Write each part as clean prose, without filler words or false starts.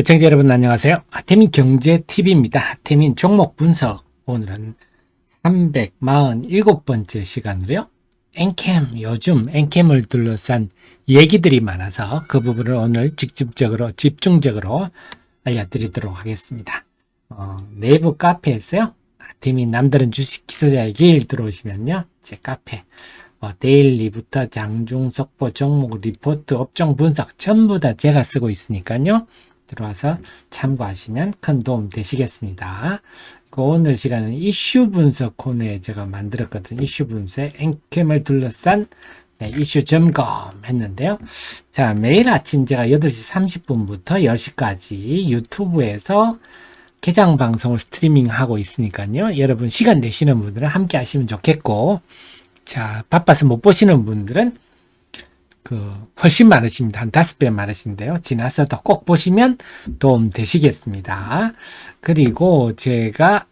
시청자 여러분 안녕하세요. 하태민 경제TV입니다. 하태민 종목 분석. 오늘은 347번째 시간으로요. 엔캠, 요즘 엔캠을 둘러싼 얘기들이 많아서 그 부분을 오늘 집중적으로 알려드리도록 하겠습니다. 내부 카페에서요. 하태민 남다른 주식 기술자의 길 들어오시면요. 제 카페 데일리부터 장중 속보 종목 리포트 업종 분석 전부 다 제가 쓰고 있으니까요. 들어와서 참고하시면 큰 도움 되시겠습니다. 오늘 시간은 이슈 분석 코너에 제가 만들었거든요. 이슈 분석, 엔캠을 둘러싼 이슈 점검했는데요. 자, 매일 아침 제가 8시 30분부터 10시까지 유튜브에서 개장 방송을 스트리밍하고 있으니까요. 여러분 시간 되시는 분들은 함께 하시면 좋겠고, 자, 바빠서 못 보시는 분들은 훨씬 많으십니다. 한 5배 많으신데요. 지나서도 꼭 보시면 도움 되시겠습니다. 그리고 제가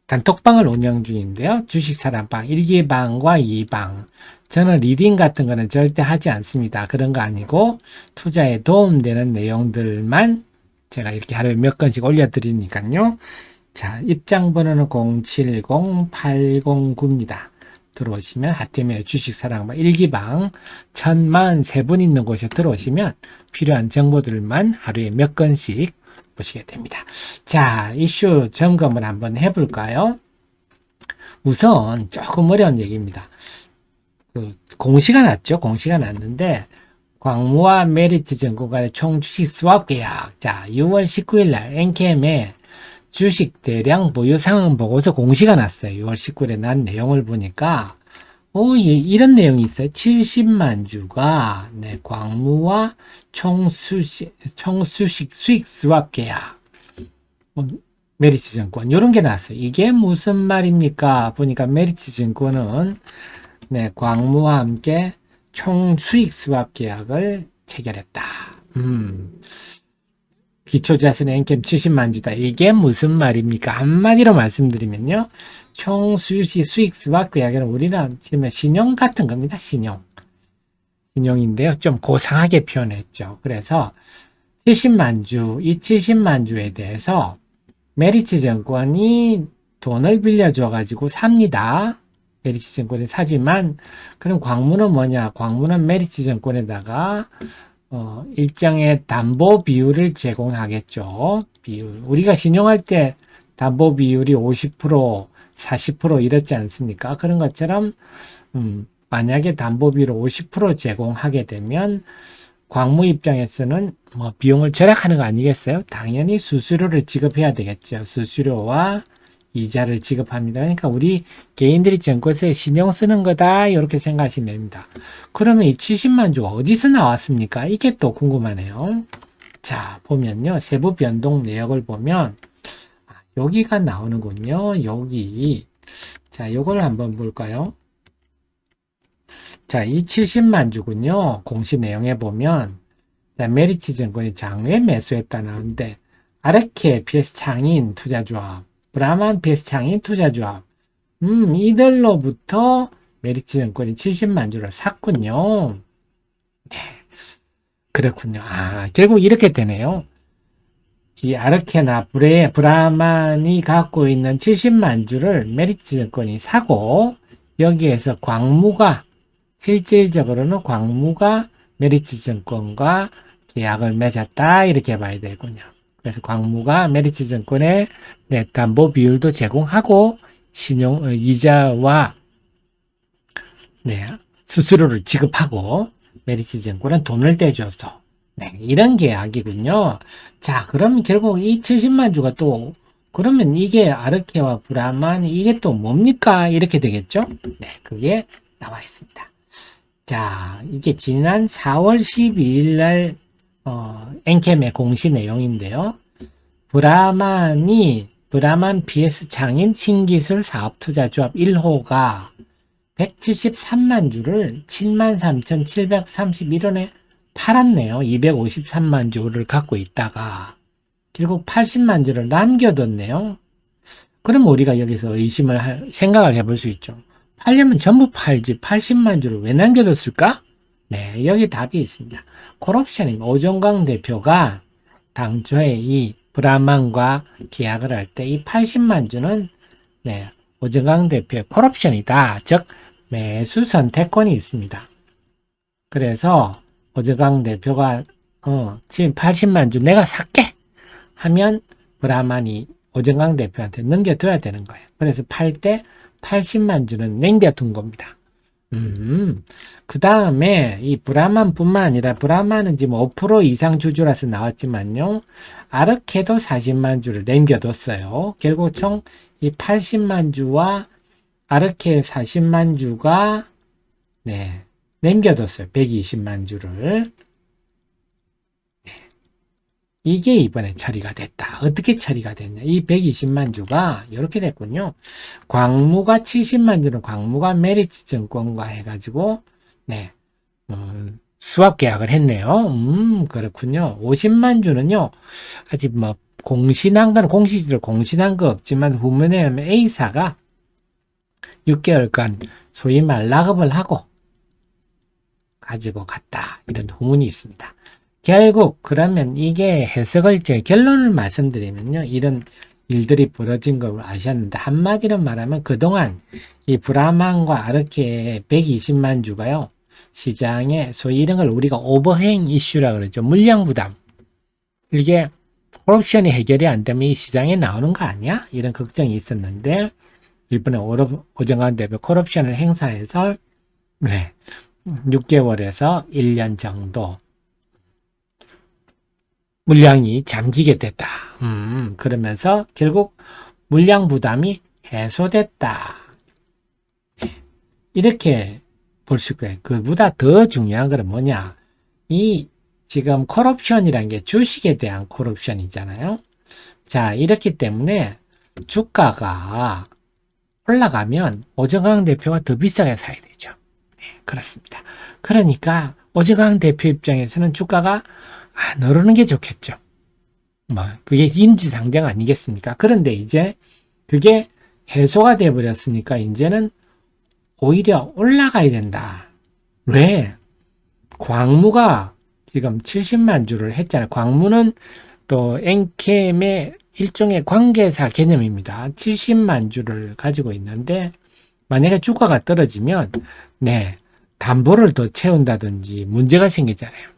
단톡방을 운영 중인데요. 주식사랑방 1기방과 2방. 저는 리딩 같은 거는 절대 하지 않습니다. 그런 거 아니고 투자에 도움되는 내용들만 제가 이렇게 하루에 몇 건씩 올려드리니까요. 자, 입장 번호는 070809입니다. 들어오시면 하태민의 주식사랑방 1기방 1043분 있는 곳에 들어오시면 필요한 정보들만 하루에 몇 건씩 보시게 됩니다. 자, 이슈 점검을 한번 해볼까요? 우선 조금 어려운 얘기입니다. 공시가 났죠. 공시가 났는데 광무와 메리츠증권 간의 총주식 스왑 계약. 자, 6월 19일 날 엔캠에 주식 대량 보유 상황 보고서 공시가 났어요. 6월 19일에 난 내용을 보니까 이런 내용이 있어요. 70만 주가 광무와 총수식 수익 스왑 계약. 메리츠증권 이런 게 나왔어요. 이게 무슨 말입니까? 보니까 메리츠증권은 광무와 함께 총수익 스왑 계약을 체결했다. 기초자산 엔캠 70만 주다. 이게 무슨 말입니까? 한마디로 말씀드리면요. 총수익 수익 스왑 계약은 우리나라 지금 신용 같은 겁니다. 신용인데요. 좀 고상하게 표현했죠. 그래서 70만 주, 이 70만 주에 대해서 메리츠증권이 돈을 빌려줘가지고 삽니다. 메리츠증권이 사지만 그럼 광무는 뭐냐? 광무는 메리츠증권에다가 일정의 담보 비율을 제공하겠죠. 우리가 신용할 때 담보 비율이 50%, 40% 이렇지 않습니까? 그런 것처럼 만약에 담보 비율을 50% 제공하게 되면 광무 입장에서는 비용을 절약하는 거 아니겠어요? 당연히 수수료를 지급해야 되겠죠. 수수료와 이자를 지급합니다. 그러니까 우리 개인들이 증권사에 신용 쓰는 거다 이렇게 생각하시면 됩니다. 그러면 이 70만 주가 어디서 나왔습니까? 이게 또 궁금하네요. 자, 보면요. 세부 변동 내역을 보면 여기가 나오는군요. 여기. 자, 요걸 한번 볼까요? 자, 이 70만 주군요. 공시 내용에 보면 메리츠증권이 장외 매수했다 나오는데 아르케 PS 창인 투자조합 브라만 PS 창인 투자조합 이들로부터 메리츠증권이 70만 주를 샀군요. 네, 그렇군요. 결국 이렇게 되네요. 이 아르케나 브라만이 갖고 있는 70만 주를 메리츠증권이 사고 여기에서 광무가 실질적으로는 광무가 메리츠증권과 계약을 맺었다 이렇게 봐야 되군요. 그래서 광무가 메리츠증권에 담보 비율도 제공하고 신용 이자와 수수료를 지급하고 메리츠증권은 돈을 떼줘서 이런 계약이군요. 자, 그럼 결국 이 70만 주가 또 그러면 이게 아르케와 브라만 이게 또 뭡니까? 이렇게 되겠죠? 그게 나와 있습니다. 자, 이게 지난 4월 12일 날 엔캠의 공시 내용인데요. 브라만 PS 창인 신기술 사업투자조합 1호가 173만 주를 73,731원에 팔았네요. 253만 주를 갖고 있다가 결국 80만 주를 남겨뒀네요. 그럼 우리가 여기서 생각을 해볼 수 있죠. 팔려면 전부 팔지 80만 주를 왜 남겨뒀을까? 여기 답이 있습니다. 콜옵션입니다. 오종강 대표가 당초에 이 브라만과 계약을 할 때 이 80만 주는 네, 오정강 대표의 콜옵션이다. 즉 매수 선택권이 있습니다. 그래서 오정강 대표가 지금 80만 주 내가 살게 하면 브라만이 오정강 대표한테 넘겨둬야 되는 거예요. 그래서 팔 때 80만 주는 남겨둔 겁니다. 그 다음에 이 브라만뿐만 아니라 브라만은 지금 5% 이상 주주라서 나왔지만요. 아르케도 40만 주를 남겨뒀어요. 결국 총 이 80만 주와 아르케 40만 주가 네, 남겨뒀어요. 120만 주를. 이게 이번에 처리가 됐다. 어떻게 처리가 됐냐. 이 120만 주가 이렇게 됐군요. 광무가 70만 주는 광무가 메리츠 증권과 해가지고 네, 수합 계약을 했네요. 그렇군요. 50만 주는요. 아직 뭐 공신한 건 공시지를 공신한 거 없지만 후문에 A사가 6개월간 소위 말 락업을 하고 가지고 갔다. 이런 후문이 있습니다. 결국 그러면 이게 해석을 제 결론을 말씀드리면요. 이런 일들이 벌어진 걸 아셨는데 한마디로 말하면 그동안 이 브라만과 아르케의 120만 주가요. 시장에 소위 이런 걸 우리가 오버행 이슈라 그러죠. 물량 부담. 이게 콜옵션이 해결이 안 되면 이 시장에 나오는 거 아니야? 이런 걱정이 있었는데 이번에 오정환 대표 콜옵션을 행사해서 네, 6개월에서 1년 정도 물량이 잠기게 됐다. 그러면서 결국 물량 부담이 해소됐다. 이렇게 볼 수 있고요. 그보다 더 중요한 건 뭐냐? 이 지금 콜옵션이라는 게 주식에 대한 콜옵션이잖아요. 자, 이렇기 때문에 주가가 올라가면 오정강 대표가 더 비싸게 사야 되죠. 네, 그렇습니다. 그러니까 오정강 대표 입장에서는 주가가 안 오르는 게 좋겠죠. 뭐 그게 인지상정 아니겠습니까? 그런데 이제 그게 해소가 돼 버렸으니까 이제는 오히려 올라가야 된다. 왜? 광무가 지금 70만 주를 했잖아요. 광무는 또 엔캠의 일종의 관계사 개념입니다. 70만 주를 가지고 있는데 만약에 주가가 떨어지면 네, 담보를 더 채운다든지 문제가 생기잖아요.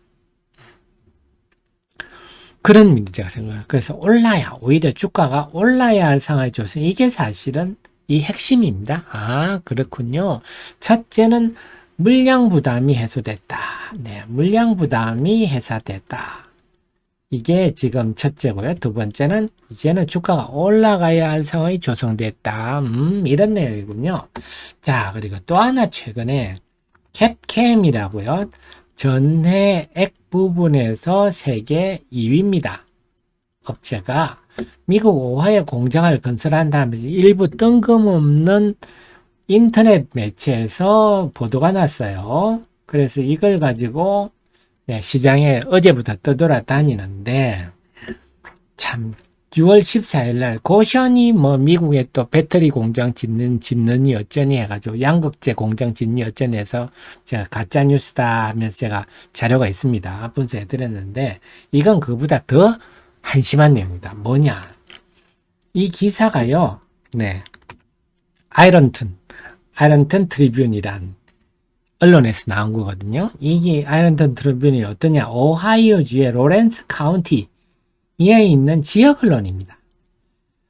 그런 문제가 생겨요. 그래서 올라야 오히려 주가가 올라야 할 상황이 조성. 이게 사실은 이 핵심입니다. 아, 그렇군요. 첫째는 물량 부담이 해소됐다. 네, 물량 부담이 해소됐다. 이게 지금 첫째고요. 두 번째는 이제는 주가가 올라가야 할 상황이 조성됐다. 이런 내용이군요. 자, 그리고 또 하나 최근에 캡캠이라고요. 전해액 부분에서 세계 2위입니다. 업체가 미국 오하이오 공장을 건설한다면서 일부 뜬금없는 인터넷 매체에서 보도가 났어요. 그래서 이걸 가지고 네, 시장에 어제부터 떠돌아다니는데 참 6월 14일 날 고션이 뭐 미국에 또 배터리 공장 짓느니 어쩌니 해가지고 양극재 공장 짓니 어쩌니 해서 제가 가짜 뉴스다 하면서 제가 자료가 있습니다. 분석해 드렸는데 이건 그보다 더 한심한 내용입니다. 뭐냐? 이 기사가요. 네. 아이런튼 트리뷴이란 언론에서 나온 거거든요. 이게 아이런튼 트리뷴이 어떠냐? 오하이오주의 로렌스 카운티 이에 있는 지역 언론입니다.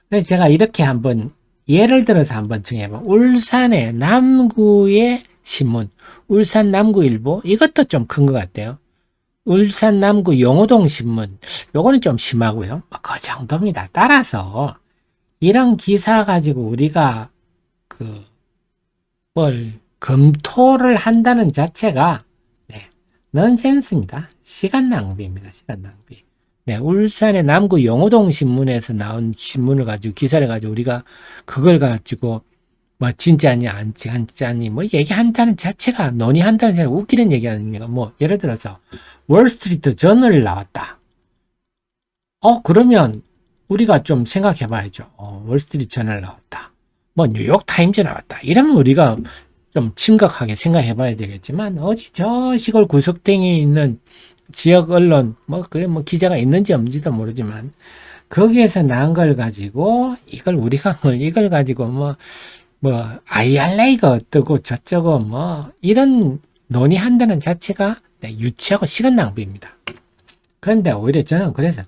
그래서 제가 이렇게 한번 예를 들어서 한번 정해봐. 울산의 남구의 신문, 울산 남구일보 이것도 좀 큰 것 같아요. 울산 남구 용호동 신문 요거는 좀 심하고요. 그 정도입니다. 따라서 이런 기사 가지고 우리가 뭘 검토를 한다는 자체가 네, 넌센스입니다. 시간 낭비입니다. 시간 낭비. 네, 울산의 남구 용호동 신문에서 나온 신문을 가지고 기사를 가지고 우리가 그걸 가지고 뭐 진짜니 안 진짜니 뭐 얘기한다는 자체가 논의한다는 자체가 웃기는 얘기 아닙니까? 뭐 예를 들어서 월스트리트 저널이 나왔다. 그러면 우리가 좀 생각해 봐야죠. 월스트리트 저널 나왔다. 뭐 뉴욕 타임즈 나왔다. 이러면 우리가 좀 심각하게 생각해 봐야 되겠지만 어디 저 시골 구석탱이에 있는 지역 언론, 그게 기자가 있는지 없는지도 모르지만, 거기에서 나온 걸 가지고, 이걸 가지고 IRA가 어떠고 저쩌고 이런 논의한다는 자체가 유치하고 시간 낭비입니다. 그런데 오히려 저는 그래서,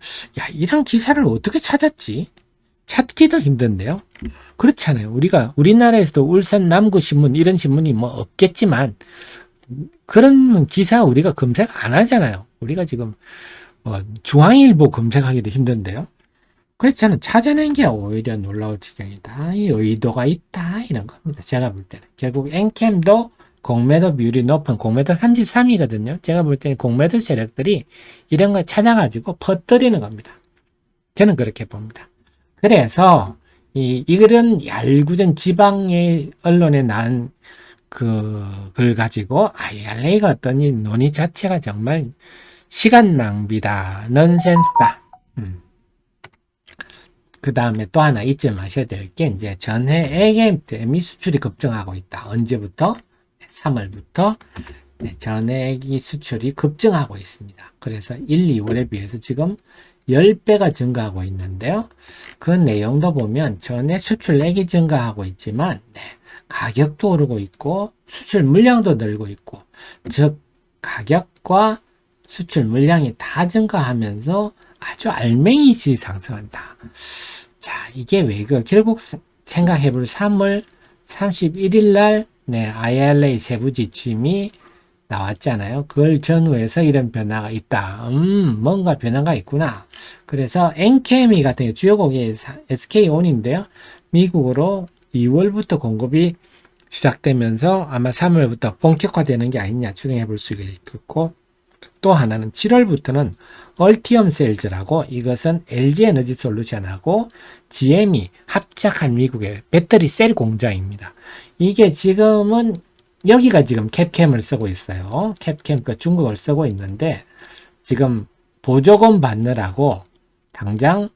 이런 기사를 어떻게 찾았지? 찾기도 힘든데요. 그렇잖아요. 우리나라에서도 울산 남구신문, 이런 신문이 없겠지만, 그런 기사 우리가 검색 안 하잖아요. 우리가 지금, 중앙일보 검색하기도 힘든데요. 그래서 저는 찾아낸 게 오히려 놀라울 지경이다. 이 의도가 있다. 이런 겁니다. 제가 볼 때는. 결국 엔캠도 공매도 비율이 높은 공매도 33이거든요. 제가 볼 때는 공매도 세력들이 이런 걸 찾아가지고 퍼뜨리는 겁니다. 저는 그렇게 봅니다. 그래서 이런 얄궂은 지방의 언론에 난 글 가지고 IRA가 어떠니 논의 자체가 정말 시간 낭비다. 넌센스다. 그 다음에 또 하나 잊지 마셔야 될 게 이제 전해 AGM 대미 수출이 급증하고 있다. 언제부터? 3월부터 전해기 수출이 급증하고 있습니다. 그래서 1, 2월에 비해서 지금 10배가 증가하고 있는데요. 그 내용도 보면 전해 수출액이 증가하고 있지만 가격도 오르고 있고 수출 물량도 늘고 있고, 즉 가격과 수출 물량이 다 증가하면서 아주 알맹이치 상승한다. 자, 이게 왜그 결국 생각해볼 3월 31일 날 IRA 세부 지침이 나왔잖아요. 그걸 전후해서 이런 변화가 있다. 뭔가 변화가 있구나. 그래서 엔케미 같은 게 주요 고객이 SK온인데요. 미국으로 2월부터 공급이 시작되면서 아마 3월부터 본격화되는 게 아니냐 추정해 볼 수 있겠고, 또 하나는 7월부터는 얼티엄 셀즈라고, 이것은 LG에너지 솔루션하고 GM이 합작한 미국의 배터리 셀 공장입니다. 이게 지금은 여기가 지금 캡캠을 쓰고 있어요. 캡캠 그 중국어를 쓰고 있는데 지금 보조금 받느라고 당장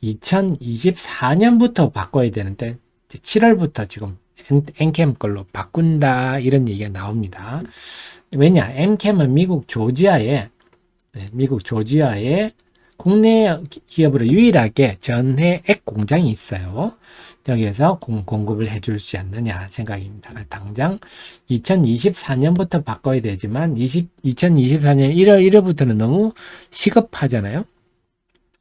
2024년부터 바꿔야 되는데 7월부터 지금 엔캠 걸로 바꾼다, 이런 얘기가 나옵니다. 왜냐? 엔캠은 미국 조지아에 국내 기업으로 유일하게 전해액 공장이 있어요. 여기에서 공급을 해줄 수 않느냐 생각입니다. 당장 2024년부터 바꿔야 되지만 2024년 1월 1일부터는 너무 시급하잖아요.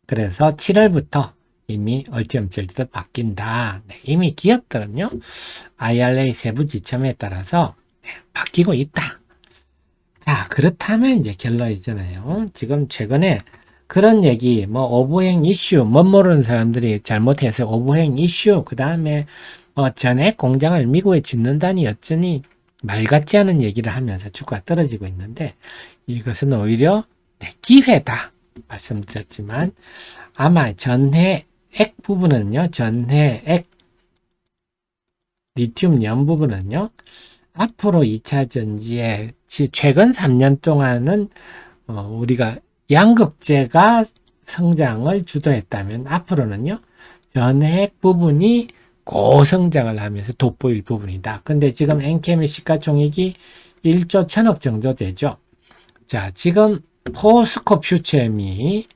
그래서 7월부터 이미 얼티엄 셀즈도 바뀐다. 이미 기업들은요, IRA 세부 지침에 따라서 바뀌고 있다. 자, 그렇다면 이제 결론이잖아요. 지금 최근에 그런 얘기, 오버행 이슈, 모르는 사람들이 잘못해서 오버행 이슈, 그 다음에 전액 공장을 미국에 짓는다니 어쩌니 말 같지 않은 얘기를 하면서 주가가 떨어지고 있는데, 이것은 오히려 기회다 말씀드렸지만, 아마 전해액 부분은요, 전해액 리튬 부분은요, 앞으로 2차 전지에 최근 3년 동안은 우리가 양극재가 성장을 주도했다면, 앞으로는요, 전해액 부분이 고성장을 하면서 돋보일 부분이다. 근데 지금 엔캠의 시가총액이 1조 1000억 정도 되죠. 자, 지금 포스코 퓨처엠이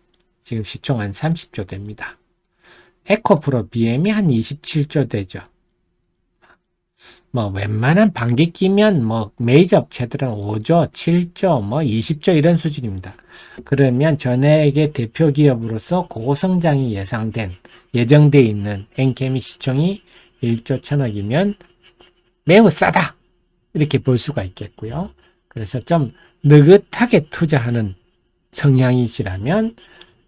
지금 시총 한 30조 됩니다. 에코프로 BM이 한 27조 되죠. 웬만한 반기 끼면 메이저 업체들은 5조, 7조, 20조 이런 수준입니다. 그러면 전액의 대표 기업으로서 고성장이 예정돼 있는 엔케미 시총이 1조 1000억이면 매우 싸다, 이렇게 볼 수가 있겠고요. 그래서 좀 느긋하게 투자하는 성향이시라면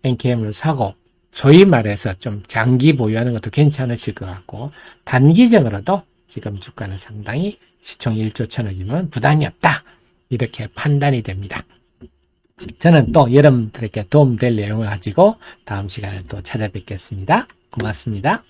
엔케미를 사고, 소위 말해서 좀 장기 보유하는 것도 괜찮으실 것 같고, 단기적으로도 지금 주가는 상당히 시총 1조 1000억이면 부담이 없다, 이렇게 판단이 됩니다. 저는 또 여러분들에게 도움될 내용을 가지고 다음 시간에 또 찾아뵙겠습니다. 고맙습니다.